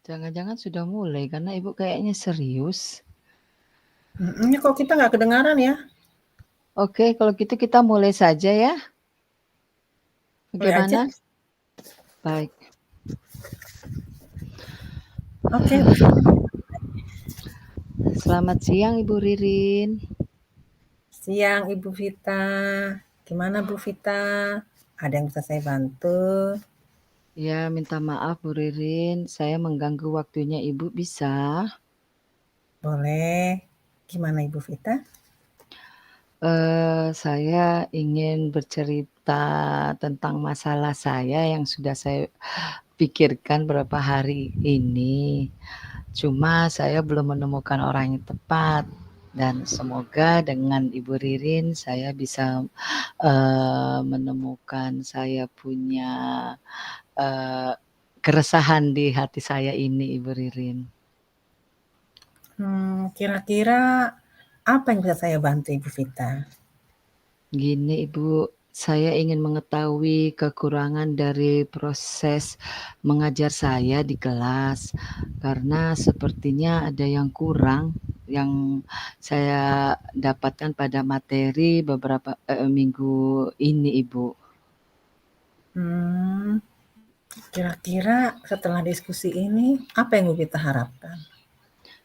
Jangan-jangan sudah mulai karena Ibu kayaknya serius. Ini kok kita nggak kedengaran ya? Oke, kalau gitu kita mulai saja ya. Mulai aja. Bagaimana? Baik. Oke, Bu Vita. Selamat siang Ibu Ririn. Siang Ibu Vita. Gimana Bu Vita? Ada yang bisa saya bantu? Ya, minta maaf Bu Ririn, saya mengganggu waktunya Ibu bisa? Boleh. Gimana Ibu Vita? Saya ingin bercerita tentang masalah saya yang sudah saya pikirkan beberapa hari ini. Cuma saya belum menemukan orang yang tepat dan semoga dengan Ibu Ririn saya bisa, menemukan saya punya, eee, keresahan di hati saya ini Ibu Ririn. Kira-kira apa yang bisa saya bantu Ibu Vita? Gini Ibu, saya ingin mengetahui kekurangan dari proses mengajar saya di kelas, karena sepertinya ada yang kurang yang saya dapatkan pada materi beberapa minggu ini Ibu. Hmm, Kira-kira setelah diskusi ini, apa yang Ibu Vita harapkan?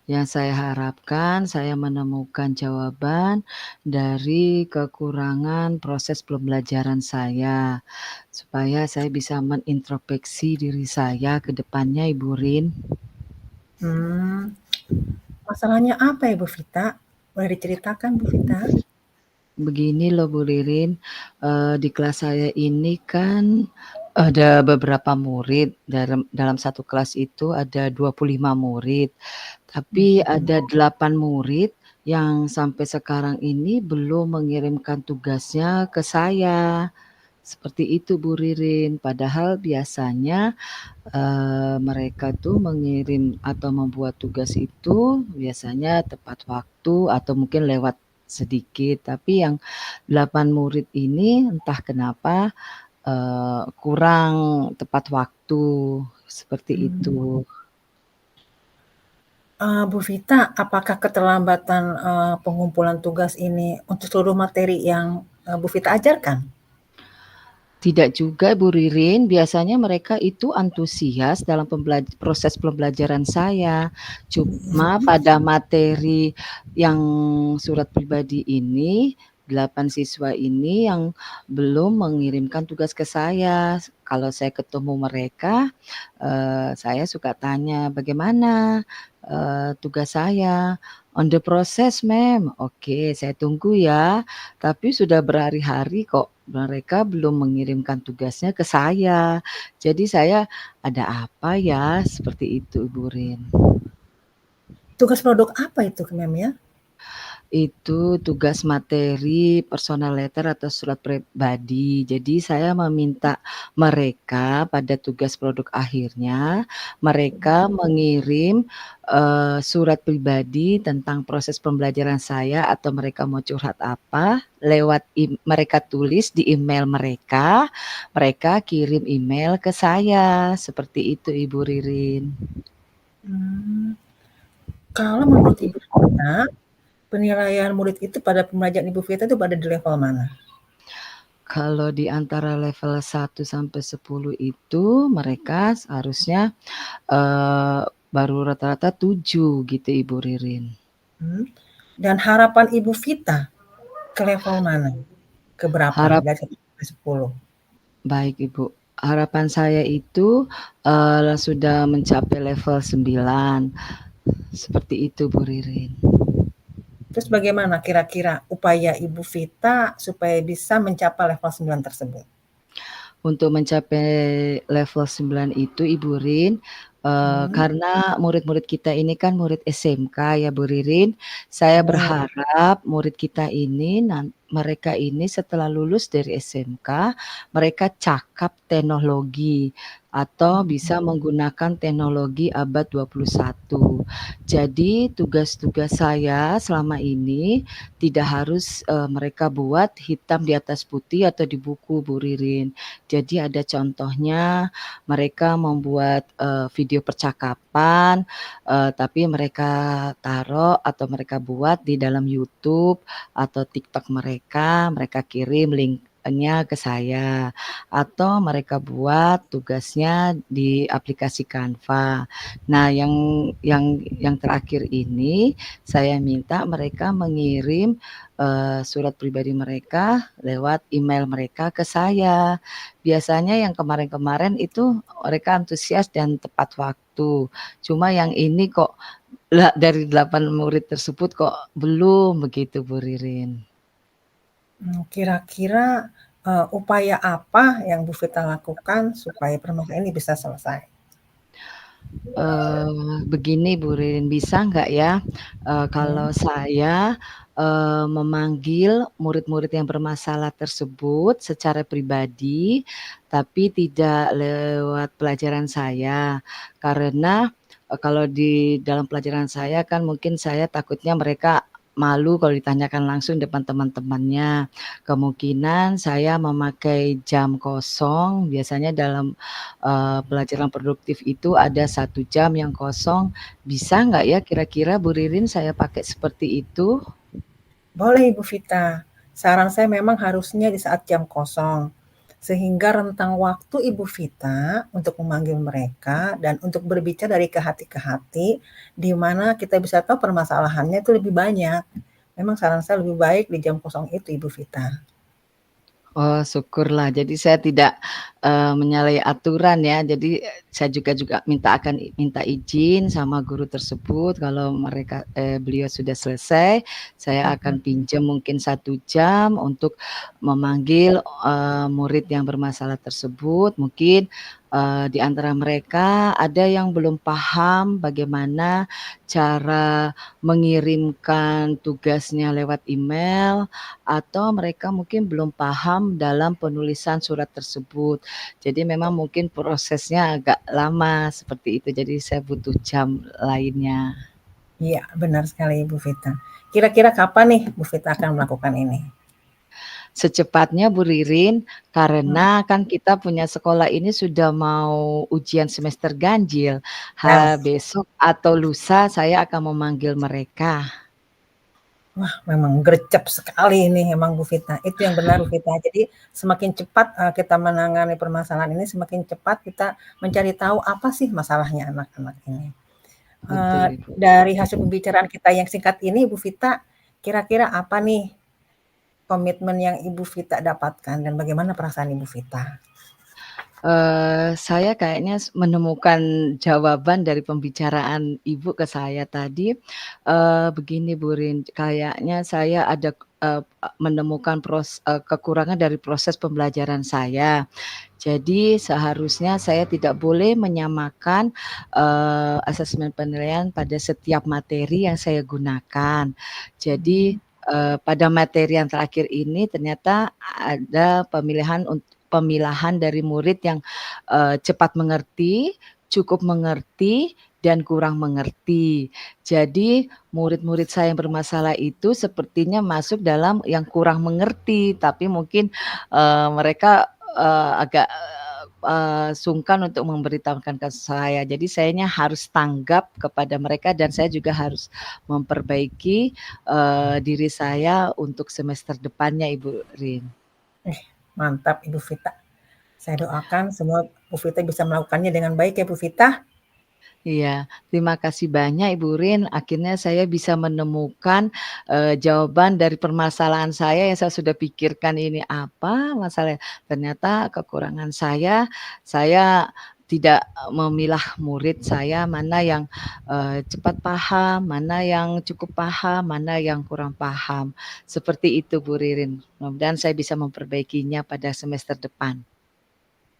Yang saya harapkan saya menemukan jawaban dari kekurangan proses pembelajaran saya, supaya saya bisa menintrospeksi diri saya ke depannya Ibu Rin. Masalahnya apa Ibu Vita? Boleh diceritakan Bu Vita? Begini loh Bu Ririn, di kelas saya ini kan ada beberapa murid, dalam satu kelas itu ada 25 murid, tapi ada 8 murid yang sampai sekarang ini belum mengirimkan tugasnya ke saya. Seperti itu Bu Ririn, padahal biasanya, mereka tuh mengirim atau membuat tugas itu biasanya tepat waktu atau mungkin lewat sedikit, tapi yang 8 murid ini entah kenapa, kurang tepat waktu, seperti Hmm. itu. Bu Vita, apakah keterlambatan, pengumpulan tugas ini untuk seluruh materi yang, Bu Vita ajarkan? Tidak juga Bu Ririn, biasanya mereka itu antusias dalam proses pembelajaran saya. Cuma pada materi yang surat pribadi ini, 8 siswa ini yang belum mengirimkan tugas ke saya. Kalau saya ketemu mereka, saya suka tanya, "Bagaimana, tugas saya?" "On the process, Ma'am." "Oke, saya tunggu ya." Tapi sudah berhari-hari kok mereka belum mengirimkan tugasnya ke saya. Jadi saya, "Ada apa ya?" Seperti itu, Ibu Rin. Tugas produk apa itu Mem ya? Itu tugas materi personal letter atau surat pribadi. Jadi saya meminta mereka pada tugas produk akhirnya, mereka mengirim, surat pribadi tentang proses pembelajaran saya atau mereka mau curhat apa, lewat mereka tulis di email mereka, mereka kirim email ke saya, seperti itu Ibu Ririn. Mmm, Kalau menurut Ibu Vita, penilaian murid itu pada pembelajaran Ibu Vita itu pada di level mana? Kalau di antara level 1 sampai 10 itu mereka seharusnya, eee, baru rata-rata 7 gitu Ibu Ririn. Dan harapan Ibu Vita ke level mana? Ke berapa? Harap Dari 1 sampai 10? Baik Ibu, harapan saya itu, sudah mencapai level 9, seperti itu Bu Ririn. Terus bagaimana kira-kira upaya Ibu Vita supaya bisa mencapai level 9 tersebut? Untuk mencapai level 9 itu Ibu Rin, Hmm. karena murid-murid kita ini kan murid SMK ya Bu Ririn, saya berharap murid kita ini mereka ini setelah lulus dari SMK, mereka cakap teknologi atau Mhm. bisa menggunakan teknologi abad 21. Jadi tugas-tugas saya selama ini tidak harus, mereka buat hitam di atas putih atau di buku, Bu Ririn. Jadi ada contohnya mereka membuat, video percakapan, tapi mereka taruh atau mereka buat di dalam YouTube atau TikTok mereka kirim link-nya ke saya, atau mereka buat tugasnya di aplikasi Canva. Nah, yang terakhir ini saya minta mereka mengirim, surat pribadi mereka lewat email mereka ke saya. Biasanya yang kemarin-kemarin itu mereka antusias dan tepat waktu. Cuma yang ini kok dari 8 murid tersebut kok belum begitu, Bu Ririn. Kira-kira, upaya apa yang Bu Vita lakukan supaya permasalahan ini bisa selesai? Begini Bu Ririn, bisa nggak ya, kalau Mhm. saya, memanggil murid-murid yang bermasalah tersebut secara pribadi, tapi tidak lewat pelajaran saya. Karena, kalau di dalam pelajaran saya kan mungkin saya takutnya mereka malu kalau ditanyakan langsung depan teman-temannya. Kemungkinan saya memakai jam kosong, biasanya dalam pelajaran produktif itu ada 1 jam yang kosong, bisa nggak ya kira-kira Bu Ririn saya pakai seperti itu? Boleh Ibu Vita, saran saya memang harusnya di saat jam kosong, sehingga rentang waktu Ibu Vita untuk memanggil mereka dan untuk berbicara dari ke hati, di mana kita bisa tahu permasalahannya itu lebih banyak. Memang saran saya lebih baik di jam kosong itu Ibu Vita. Oh, syukurlah. Jadi saya tidak, menyalahi aturan ya. Jadi, saya juga minta izin sama guru tersebut kalau beliau sudah selesai, saya Mhm. akan pinjam mungkin 1 jam untuk memanggil, murid yang bermasalah tersebut. Mungkin, di antara mereka ada yang belum paham bagaimana cara mengirimkan tugasnya lewat email, atau mereka mungkin belum paham dalam penulisan surat tersebut. Jadi memang mungkin prosesnya agak lama seperti itu, jadi saya butuh jam lainnya. Iya, benar sekali Ibu Vita. Kira-kira kapan nih Bu Vita akan melakukan ini? Secepatnya Bu Ririn, Mhm. karena kan kita punya sekolah ini sudah mau ujian semester ganjil. Nah, Besok atau lusa saya akan memanggil mereka. wah memang gercep sekali ini memang Bu Vita. Itu yang benar Bu Vita. Jadi semakin cepat, kita menangani permasalahan ini, semakin cepat kita mencari tahu apa sih masalahnya anak-anak ini. Betul Ibu. Dari hasil pembicaraan kita yang singkat ini Bu Vita, kira-kira apa nih komitmen yang Ibu Vita dapatkan dan bagaimana perasaan Ibu Vita? Saya kayaknya menemukan jawaban dari pembicaraan Ibu ke saya tadi, begini Bu Rin, kayaknya saya ada, menemukan kekurangan dari proses pembelajaran saya. Jadi seharusnya saya tidak boleh menyamakan, asesmen penilaian pada setiap materi yang saya gunakan. Jadi, Mhm. pada materi yang terakhir ini ternyata ada pemilahan dari murid yang, cepat mengerti, cukup mengerti, dan kurang mengerti. Jadi murid-murid saya yang bermasalah itu sepertinya masuk dalam yang kurang mengerti, tapi mungkin, mereka, agak, sungkan untuk memberitahukan ke saya. Jadi sayanya harus tanggap kepada mereka dan saya juga harus memperbaiki, diri saya untuk semester depannya, Ibu Rin. Mantap Ibu Vita. Saya doakan semua Bu Vita bisa melakukannya dengan baik ya Bu Vita. Iya, terima kasih banyak Ibu Rin. Akhirnya saya bisa menemukan, jawaban dari permasalahan saya yang saya sudah pikirkan ini apa masalahnya. Ternyata kekurangan saya tidak memilah murid saya mana yang, cepat paham, mana yang cukup paham, mana yang kurang paham. Seperti itu Bu Ririn. Mudah-mudahan saya bisa memperbaikinya pada semester depan.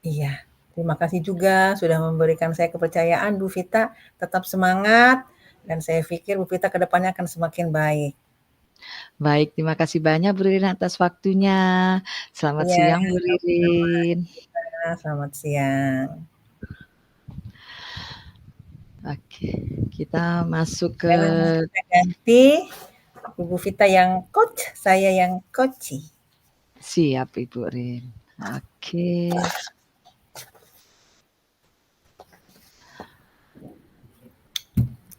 Iya, terima kasih juga sudah memberikan saya kepercayaan Bu Vita, tetap semangat dan saya pikir Bu Vita ke depannya akan semakin baik. Baik, terima kasih banyak Bu Ririn atas waktunya. Selamat Iya, siang Bu sama-sama Ririn. Kak, selamat siang. Oke, kita masuk ke Sekarang kita ganti, Ibu Vita yang coach, saya yang coaching. siap Ibu Rin. Oke.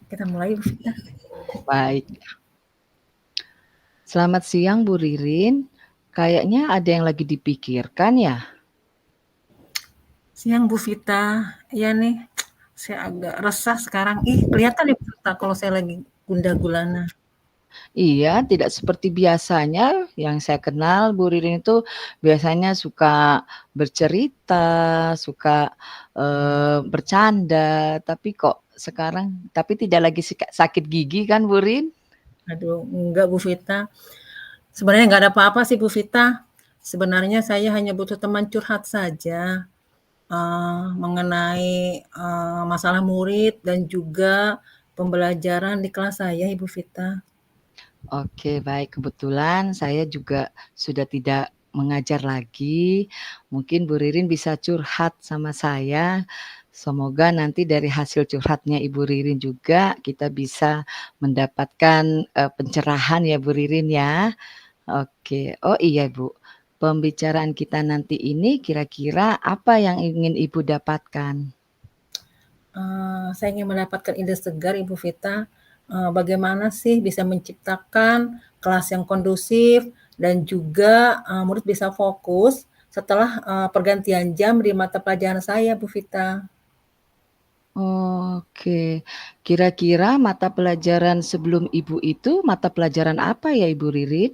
Kita mulai, Bu Vita. Baik. Selamat siang Bu Ririn. Kayaknya ada yang lagi dipikirkan ya? Siang Bu Vita. Iya nih, saya agak resah sekarang. Ih, kelihatan ya Bu Vita kalau saya lagi gundah gulana. Iya, tidak seperti biasanya yang saya kenal Bu Ririn itu biasanya suka bercerita, suka, bercanda, tapi kok sekarang tapi tidak lagi sakit gigi kan Bu Rin? Aduh, enggak Bu Vita. Sebenarnya nggak ada apa-apa sih Bu Vita. Sebenarnya saya hanya butuh teman curhat saja, mengenai, masalah murid dan juga pembelajaran di kelas saya, Ibu Vita. Oke, baik. Kebetulan saya juga sudah tidak mengajar lagi. Mungkin Bu Ririn bisa curhat sama saya. Semoga nanti dari hasil curhatnya Ibu Ririn juga kita bisa mendapatkan, pencerahan ya Bu Ririn ya. Oke. Oh iya Bu, pembicaraan kita nanti ini kira-kira apa yang ingin Ibu dapatkan? Saya ingin mendapatkan ide segar Ibu Vita, bagaimana sih bisa menciptakan kelas yang kondusif dan juga, murid bisa fokus setelah, pergantian jam di mata pelajaran saya, Bu Vita. Oke. Kira-kira mata pelajaran sebelum Ibu itu mata pelajaran apa ya Ibu Ririn?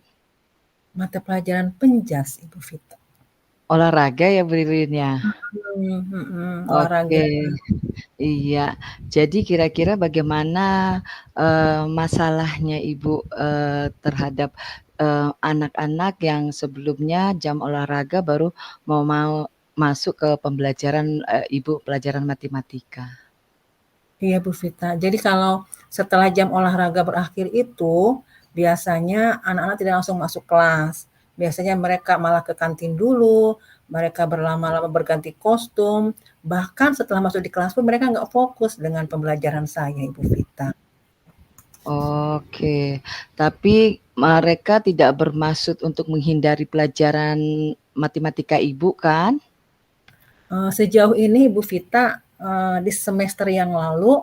Mata pelajaran penjas, Ibu Vita. Olahraga ya Bu Ririn ya? Olahraga. Oke, iya. Jadi kira-kira bagaimana, masalahnya Ibu, terhadap, anak-anak yang sebelumnya jam olahraga baru mau masuk ke pembelajaran, Ibu pelajaran matematika? Iya Bu Vita. Jadi kalau setelah jam olahraga berakhir itu, biasanya anak-anak tidak langsung masuk kelas. Biasanya mereka malah ke kantin dulu, mereka berlama-lama berganti kostum, bahkan setelah masuk di kelas pun mereka nggak fokus dengan pembelajaran saya, Ibu Vita. Oke, tapi mereka tidak bermaksud untuk menghindari pelajaran matematika Ibu kan? Sejauh ini Ibu Vita, di semester yang lalu,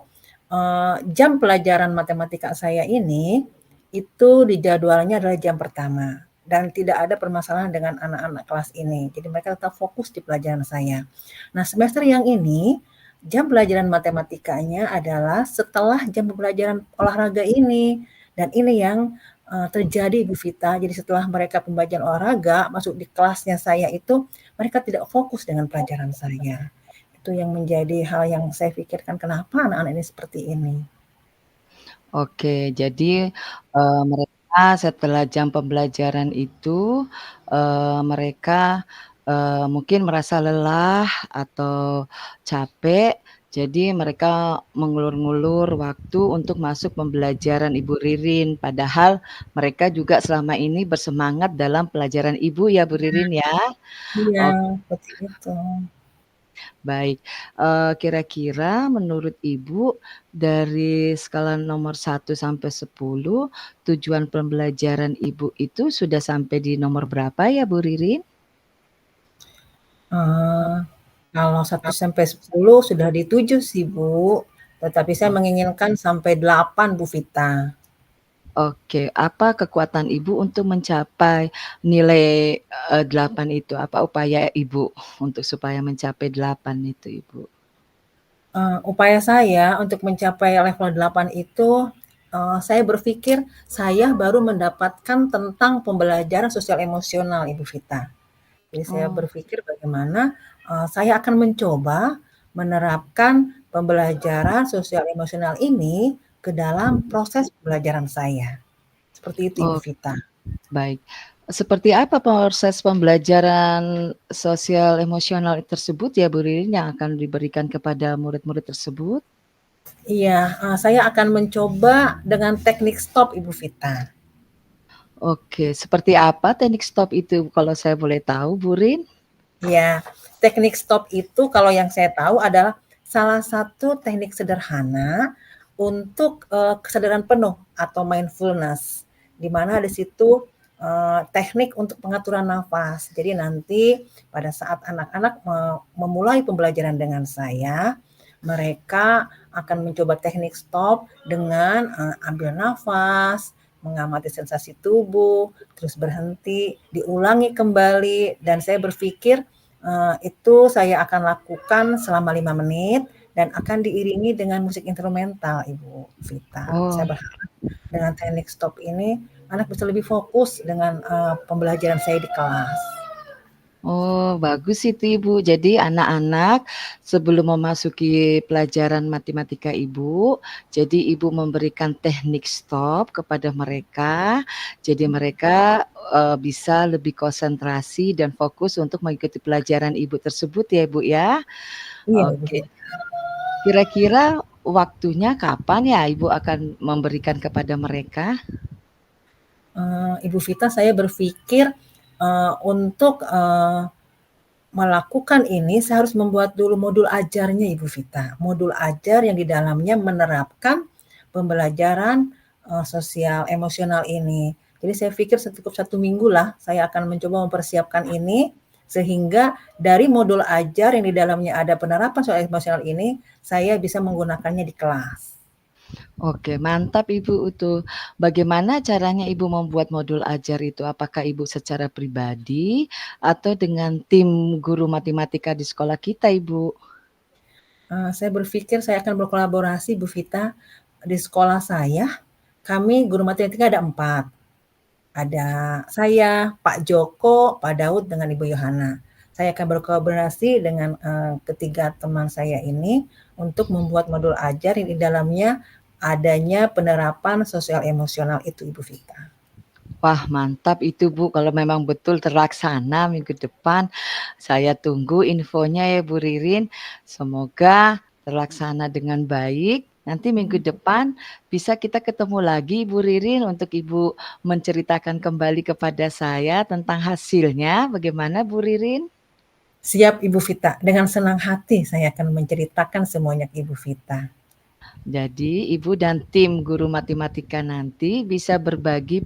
jam pelajaran matematika saya ini, itu dijadwalnya adalah jam pertama dan tidak ada permasalahan dengan anak-anak kelas ini. Jadi mereka tetap fokus di pelajaran saya. Nah, semester yang ini, jam pelajaran matematikanya adalah setelah jam pembelajaran olahraga ini, dan ini yang, terjadi Bu Vita. Jadi setelah mereka pembelajaran olahraga, masuk di kelasnya saya itu, mereka tidak fokus dengan pelajaran saya. Itu yang menjadi hal yang saya pikirkan, kenapa anak-anak ini seperti ini. Oke, jadi, mereka setelah jam pembelajaran itu, mereka, mungkin merasa lelah atau capek, jadi mereka mengulur-ngulur waktu untuk masuk pembelajaran Ibu Ririn, padahal mereka juga selama ini bersemangat dalam pelajaran Ibu ya, Bu Ririn ya? Iya, Ok seperti itu. Baik, kira-kira menurut Ibu dari skala nomor 1 sampai 10, tujuan pembelajaran Ibu itu sudah sampai di nomor berapa ya Bu Ririn? Eee, Kalau 1 sampai 10 sudah di 7 sih, Bu, tetapi saya Oh, menginginkan sampai 8, Bu Vita. oke, apa kekuatan Ibu untuk mencapai nilai, 8 itu? Apa upaya Ibu untuk supaya mencapai 8 itu Ibu? Upaya saya untuk mencapai level 8 itu, saya berpikir saya baru mendapatkan tentang pembelajaran sosial emosional, Ibu Vita. Jadi saya Oh. berpikir bagaimana, saya akan mencoba menerapkan pembelajaran sosial emosional ini ke dalam proses pembelajaran saya. Seperti itu, Ibu Oh, Vita. baik. Seperti apa proses pembelajaran sosial emosional tersebut ya Bu Ririn yang akan diberikan kepada murid-murid tersebut? Iya, saya akan mencoba dengan teknik stop, Ibu Vita. Oke, seperti apa teknik stop itu kalau saya boleh tahu Bu Rin? Ya, teknik stop itu kalau yang saya tahu adalah salah satu teknik sederhana untuk, kesadaran penuh atau mindfulness, di mana di situ, teknik untuk pengaturan nafas. Jadi nanti pada saat anak-anak memulai pembelajaran dengan saya, mereka akan mencoba teknik stop dengan, ambil nafas, mengamati sensasi tubuh, terus berhenti, diulangi kembali, dan saya berpikir itu saya akan lakukan selama 5 menit dan akan diiringi dengan musik instrumental, Ibu Vita. Oh. Saya berharap dengan teknik stop ini anak bisa lebih fokus dengan pembelajaran saya di kelas. Oh, bagus itu Ibu. Jadi anak-anak sebelum memasuki pelajaran matematika Ibu, jadi Ibu memberikan teknik stop kepada mereka. Jadi mereka bisa lebih konsentrasi dan fokus untuk mengikuti pelajaran Ibu tersebut ya Ibu ya. Iya, Ibu Oke. Vita. Kira-kira waktunya kapan ya Ibu akan memberikan kepada mereka? Ibu Vita, saya berpikir untuk melakukan ini saya harus membuat dulu modul ajarnya, Ibu Vita. Modul ajar yang di dalamnya menerapkan pembelajaran sosial emosional ini. Jadi saya pikir cukup 1 minggu lah saya akan mencoba mempersiapkan ini, sehingga dari modul ajar yang di dalamnya ada penerapan sosial emosional ini, saya bisa menggunakannya di kelas. Oke, mantap Ibu itu. Bagaimana caranya Ibu membuat modul ajar itu? Apakah Ibu secara pribadi atau dengan tim guru matematika di sekolah kita, Ibu? Saya berpikir saya akan berkolaborasi, Bu Vita. Di sekolah saya, kami guru matematika ada 4. Ada saya, Pak Joko, Pak Daud, dengan Ibu Yohana. Saya akan berkolaborasi dengan ketiga teman saya ini untuk membuat modul ajar yang di dalamnya adanya penerapan sosial emosional itu, Ibu Vita. Wah, mantap itu Bu. Kalau memang betul terlaksana minggu depan, saya tunggu infonya ya Bu Ririn. Semoga terlaksana dengan baik. Nanti minggu depan bisa kita ketemu lagi Bu Ririn untuk Ibu menceritakan kembali kepada saya tentang hasilnya. Bagaimana Bu Ririn? Siap, Ibu Vita. Dengan senang hati saya akan menceritakan semuanya ke Ibu Vita. Jadi Ibu dan tim guru matematika nanti bisa berbagi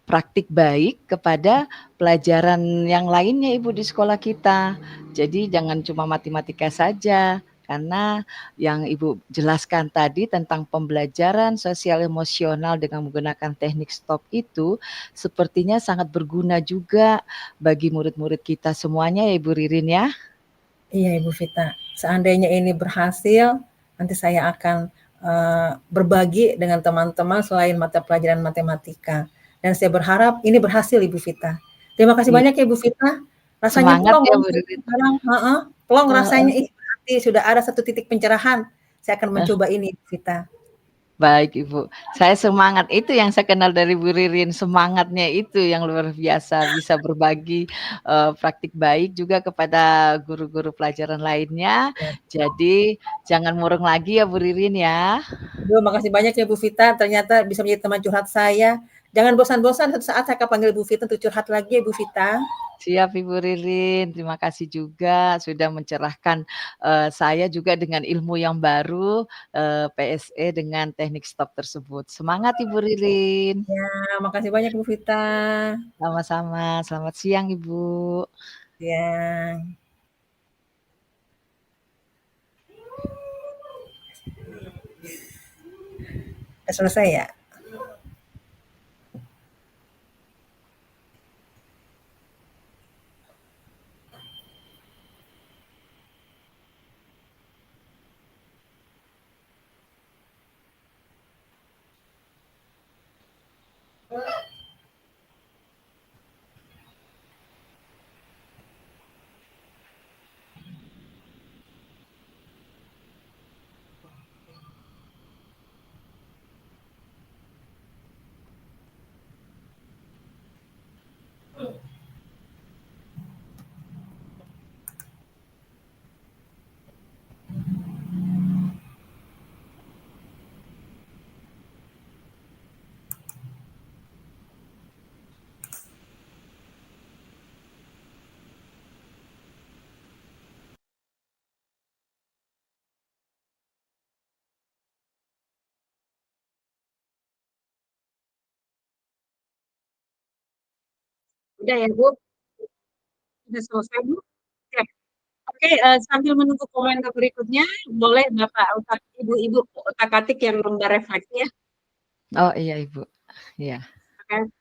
praktik baik kepada pelajaran yang lainnya Ibu di sekolah kita. Jadi jangan cuma matematika saja, karena yang Ibu jelaskan tadi tentang pembelajaran sosial emosional dengan menggunakan teknik stop itu sepertinya sangat berguna juga bagi murid-murid kita semuanya ya Ibu Ririn ya. Iya, Ibu Vita. Seandainya ini berhasil, nanti saya akan berbagi dengan teman-teman selain mata pelajaran matematika. Dan saya berharap ini berhasil, Ibu Vita. Terima kasih Iya, banyak ya, Bu Vita. Rasanya semangat plong ya Bu untuk Ririn. sekarang, plong rasanya, Heeh. ih berarti sudah ada satu titik pencerahan. Saya akan Eh, mencoba ini, Bu Vita. Baik Ibu, saya semangat itu yang saya kenal dari Bu Ririn, semangatnya itu yang luar biasa, bisa berbagi praktik baik juga kepada guru-guru pelajaran lainnya. Ya. Jadi jangan murung lagi ya Bu Ririn ya. Aduh, makasih banyak ya Bu Vita, ternyata bisa menjadi teman curhat saya. Jangan bosan-bosan, suatu saat saya akan panggil Bu Vita untuk curhat lagi ya Bu Vita. Siap Ibu Ririn, terima kasih juga sudah mencerahkan saya juga dengan ilmu yang baru PSE dengan teknik stop tersebut. Semangat Ibu Ririn. Ya, makasih banyak Bu Vita. Sama-sama, selamat siang Ibu. Ya, udah selesai ya? Udah ya, Bu? Sudah selesai, Bu? Siap. Oke, sambil menunggu komentar berikutnya, boleh Bapak Ibu-ibu utak-atik yang lomba refleksi ya. Oh, iya, Ibu. Iya. Oke.